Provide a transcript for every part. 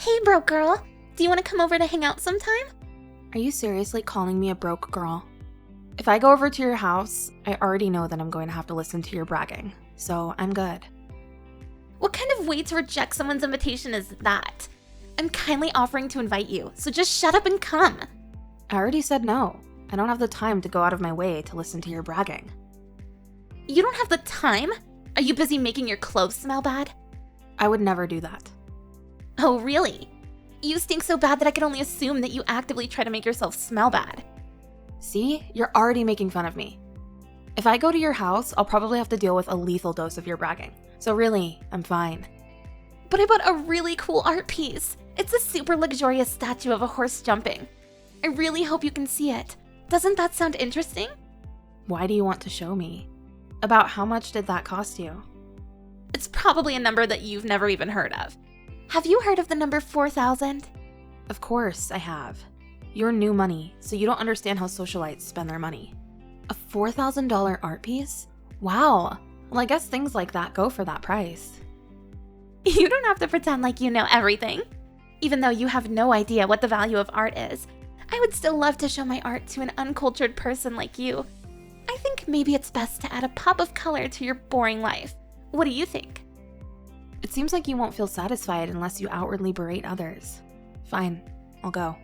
Hey, broke girl. Do you want to come over to hang out sometime? Are you seriously calling me a broke girl? If I go over to your house, I already know that I'm going to have to listen to your bragging, so I'm good. What kind of way to reject someone's invitation is that? I'm kindly offering to invite you, so just shut up and come. I already said no. I don't have the time to go out of my way to listen to your bragging. You don't have the time? Are you busy making your clothes smell bad? I would never do that. Oh, really? You stink so bad that I can only assume that you actively try to make yourself smell bad. See? You're already making fun of me. If I go to your house, I'll probably have to deal with a lethal dose of your bragging. So really, I'm fine. But I bought a really cool art piece. It's a super luxurious statue of a horse jumping. I really hope you can see it. Doesn't that sound interesting? Why do you want to show me? About how much did that cost you? It's probably a number that you've never even heard of. Have you heard of the number 4,000? Of course I have. You're new money, so you don't understand how socialites spend their money. A $4,000 art piece? Wow. Well, I guess things like that go for that price. You don't have to pretend like you know everything. Even though you have no idea what the value of art is, I would still love to show my art to an uncultured person like you. I think maybe it's best to add a pop of color to your boring life. What do you think? It seems like you won't feel satisfied unless you outwardly berate others. Fine, I'll go.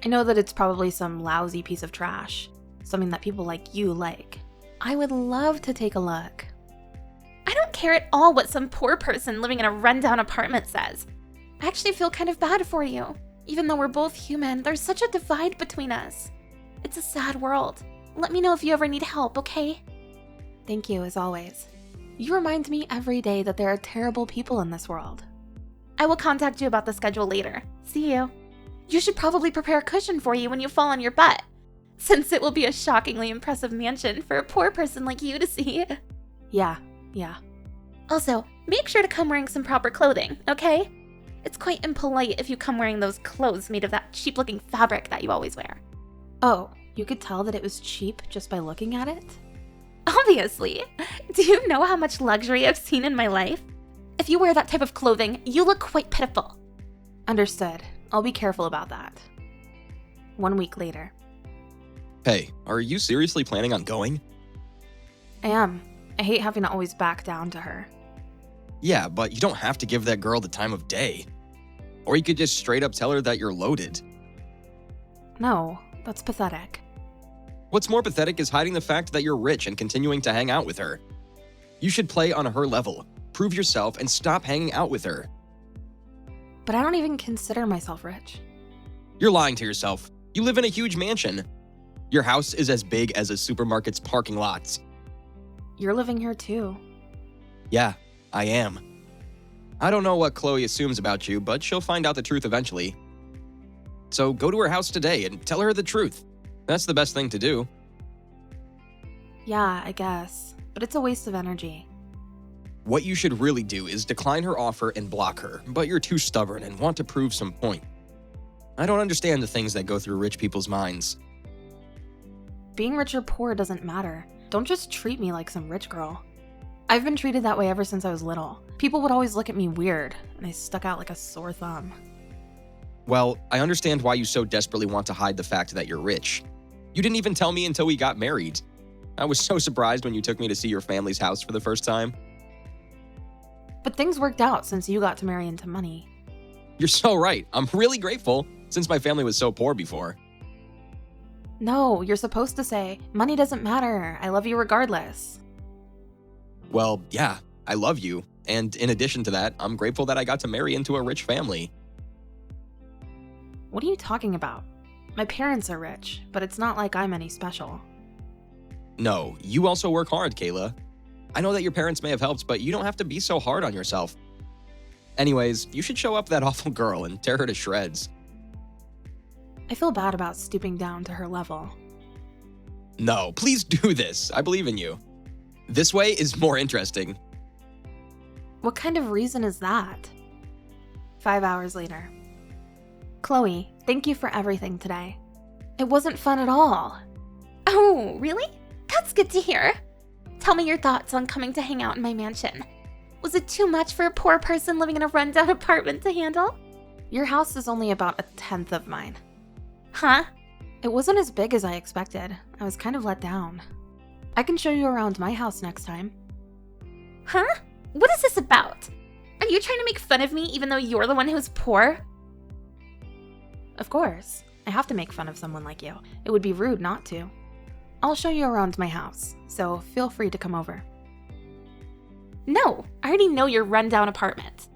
I know that it's probably some lousy piece of trash, something that people like you like. I would love to take a look. I don't care at all what some poor person living in a rundown apartment says. I actually feel kind of bad for you. Even though we're both human, there's such a divide between us. It's a sad world. Let me know if you ever need help, okay? Thank you, as always. You remind me every day that there are terrible people in this world. I will contact you about the schedule later. See you. You should probably prepare a cushion for you when you fall on your butt, since it will be a shockingly impressive mansion for a poor person like you to see. Yeah. Also, make sure to come wearing some proper clothing, okay? It's quite impolite if you come wearing those clothes made of that cheap-looking fabric that you always wear. Oh, you could tell that it was cheap just by looking at it? Obviously. Do you know how much luxury I've seen in my life? If you wear that type of clothing, you look quite pitiful. Understood. I'll be careful about that. 1 week later. Hey, are you seriously planning on going? I am. I hate having to always back down to her. Yeah, but you don't have to give that girl the time of day. Or you could just straight up tell her that you're loaded. No, that's pathetic. What's more pathetic is hiding the fact that you're rich and continuing to hang out with her. You should play on her level, prove yourself, and stop hanging out with her. But I don't even consider myself rich. You're lying to yourself. You live in a huge mansion. Your house is as big as a supermarket's parking lots. You're living here too. Yeah, I am. I don't know what Chloe assumes about you, but she'll find out the truth eventually. So go to her house today and tell her the truth. That's the best thing to do. Yeah, I guess. But it's a waste of energy. What you should really do is decline her offer and block her, but you're too stubborn and want to prove some point. I don't understand the things that go through rich people's minds. Being rich or poor doesn't matter. Don't just treat me like some rich girl. I've been treated that way ever since I was little. People would always look at me weird, and I stuck out like a sore thumb. Well, I understand why you so desperately want to hide the fact that you're rich. You didn't even tell me until we got married. I was so surprised when you took me to see your family's house for the first time. But things worked out since you got to marry into money. You're so right. I'm really grateful, since my family was so poor before. No, you're supposed to say, money doesn't matter. I love you regardless. Well, yeah, I love you. And in addition to that, I'm grateful that I got to marry into a rich family. What are you talking about? My parents are rich, but it's not like I'm any special. No, you also work hard, Kayla. I know that your parents may have helped, but you don't have to be so hard on yourself. Anyways, you should show up that awful girl and tear her to shreds. I feel bad about stooping down to her level. No, please do this. I believe in you. This way is more interesting. What kind of reason is that? 5 hours later. Chloe, thank you for everything today. It wasn't fun at all. Oh, really? That's good to hear. Tell me your thoughts on coming to hang out in my mansion. Was it too much for a poor person living in a rundown apartment to handle? Your house is only about 1/10 of mine. Huh? It wasn't as big as I expected. I was kind of let down. I can show you around my house next time. Huh? What is this about? Are you trying to make fun of me even though you're the one who's poor? Of course. I have to make fun of someone like you. It would be rude not to. I'll show you around my house, so feel free to come over. No, I already know your rundown apartment.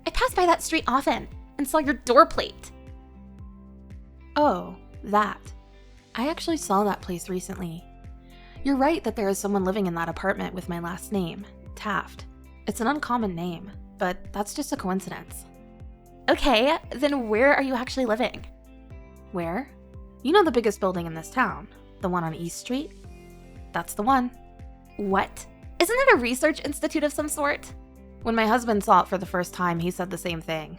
I pass by that street often and saw your door plate. Oh, that. I actually saw that place recently. You're right that there is someone living in that apartment with my last name, Taft. It's an uncommon name, but that's just a coincidence. Okay, then where are you actually living? Where? You know the biggest building in this town, the one on East Street? That's the one. What? Isn't it a research institute of some sort? When my husband saw it for the first time, he said the same thing.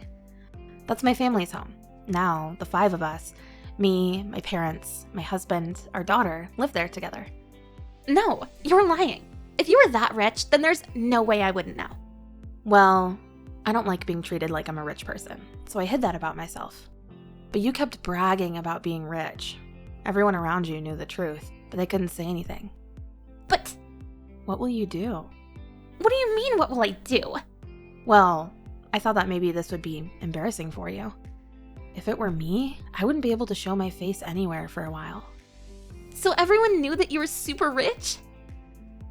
That's my family's home. Now, the 5 of us, me, my parents, my husband, our daughter, live there together. No, you're lying. If you were that rich, then there's no way I wouldn't know. Well, I don't like being treated like I'm a rich person, so I hid that about myself. But you kept bragging about being rich. Everyone around you knew the truth, but they couldn't say anything. But what will you do? What do you mean, what will I do? Well, I thought that maybe this would be embarrassing for you. If it were me, I wouldn't be able to show my face anywhere for a while. So everyone knew that you were super rich?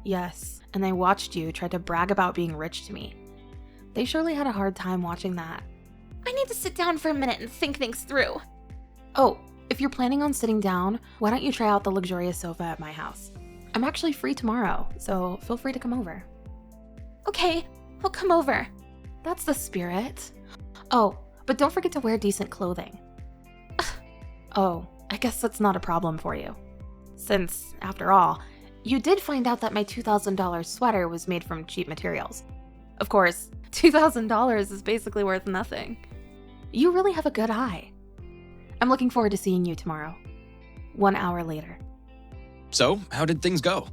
Yes, and they watched you try to brag about being rich to me. They surely had a hard time watching that. I need to sit down for a minute and think things through. Oh, if you're planning on sitting down, why don't you try out the luxurious sofa at my house? I'm actually free tomorrow, so feel free to come over. Okay, I'll come over. That's the spirit. Oh, but don't forget to wear decent clothing. Oh, I guess that's not a problem for you. Since, after all, you did find out that my $2,000 sweater was made from cheap materials. Of course, $2,000 is basically worth nothing. You really have a good eye. I'm looking forward to seeing you tomorrow. 1 hour later. So, how did things go?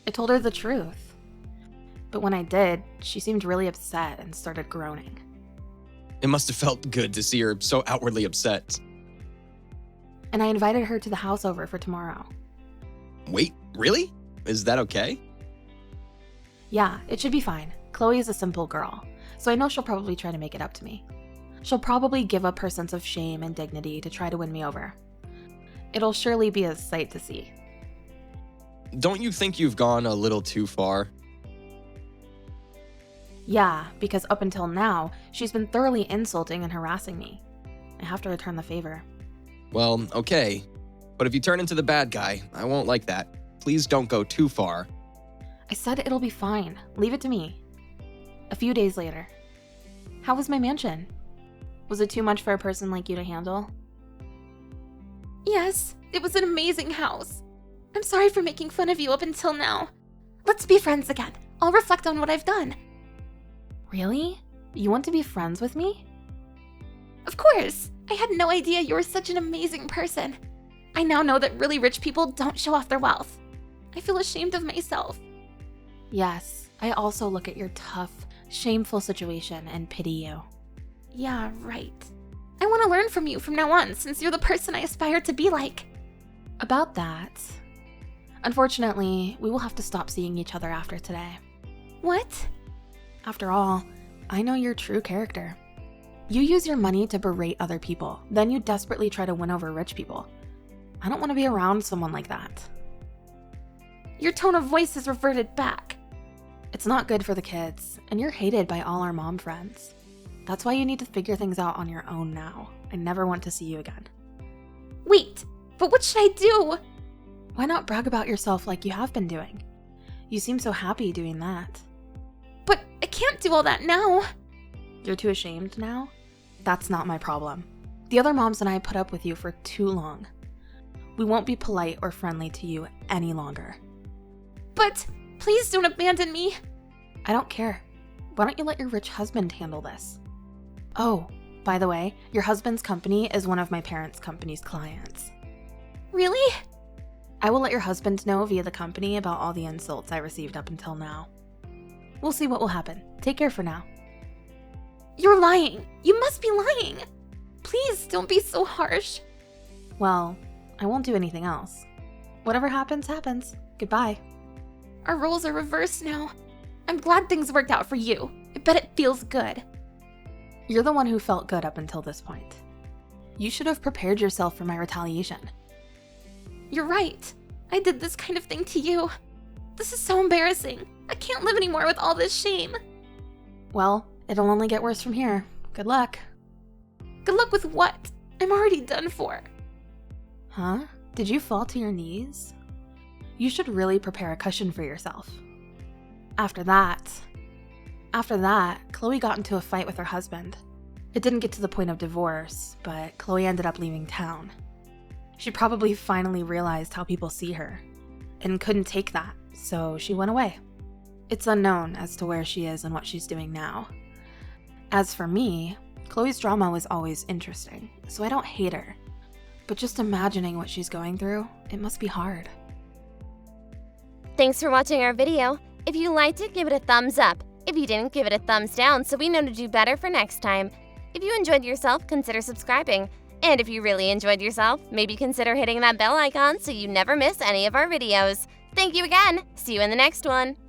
I told her the truth. But when I did, she seemed really upset and started groaning. It must have felt good to see her so outwardly upset. And I invited her to the house over for tomorrow. Wait, really? Is that okay? Yeah, it should be fine. Chloe is a simple girl, so I know she'll probably try to make it up to me. She'll probably give up her sense of shame and dignity to try to win me over. It'll surely be a sight to see. Don't you think you've gone a little too far? Yeah, because up until now, she's been thoroughly insulting and harassing me. I have to return the favor. Well, okay. But if you turn into the bad guy, I won't like that. Please don't go too far. I said it'll be fine. Leave it to me. A few days later. How was my mansion? Was it too much for a person like you to handle? Yes, it was an amazing house. I'm sorry for making fun of you up until now. Let's be friends again. I'll reflect on what I've done. Really? You want to be friends with me? Of course. I had no idea you were such an amazing person. I now know that really rich people don't show off their wealth. I feel ashamed of myself. Yes, I also look at your tough, shameful situation and pity you. Yeah, right. I want to learn from you from now on, since you're the person I aspire to be like. About that, unfortunately, we will have to stop seeing each other after today. What? After all, I know your true character. You use your money to berate other people, then you desperately try to win over rich people. I don't want to be around someone like that. Your tone of voice has reverted back. It's not good for the kids, and you're hated by all our mom friends. That's why you need to figure things out on your own now. I never want to see you again. Wait, but what should I do? Why not brag about yourself like you have been doing? You seem so happy doing that. But I can't do all that now. You're too ashamed now? That's not my problem. The other moms and I put up with you for too long. We won't be polite or friendly to you any longer. But please don't abandon me. I don't care. Why don't you let your rich husband handle this? Oh, by the way, your husband's company is one of my parents' company's clients. Really? I will let your husband know via the company about all the insults I received up until now. We'll see what will happen. Take care for now. You're lying. You must be lying. Please don't be so harsh. Well, I won't do anything else. Whatever happens, happens. Goodbye. Our roles are reversed now. I'm glad things worked out for you. I bet it feels good. You're the one who felt good up until this point. You should have prepared yourself for my retaliation. You're right. I did this kind of thing to you. This is so embarrassing. I can't live anymore with all this shame. Well, it'll only get worse from here. Good luck. Good luck with what? I'm already done for. Huh? Did you fall to your knees? You should really prepare a cushion for yourself. After that, Chloe got into a fight with her husband. It didn't get to the point of divorce, but Chloe ended up leaving town. She probably finally realized how people see her and couldn't take that, so she went away. It's unknown as to where she is and what she's doing now. As for me, Chloe's drama was always interesting, so I don't hate her. But just imagining what she's going through, it must be hard. Thanks for watching our video. If you liked it, give it a thumbs up. If you didn't, give it a thumbs down so we know to do better for next time. If you enjoyed yourself, consider subscribing. And if you really enjoyed yourself, maybe consider hitting that bell icon so you never miss any of our videos. Thank you again. See you in the next one.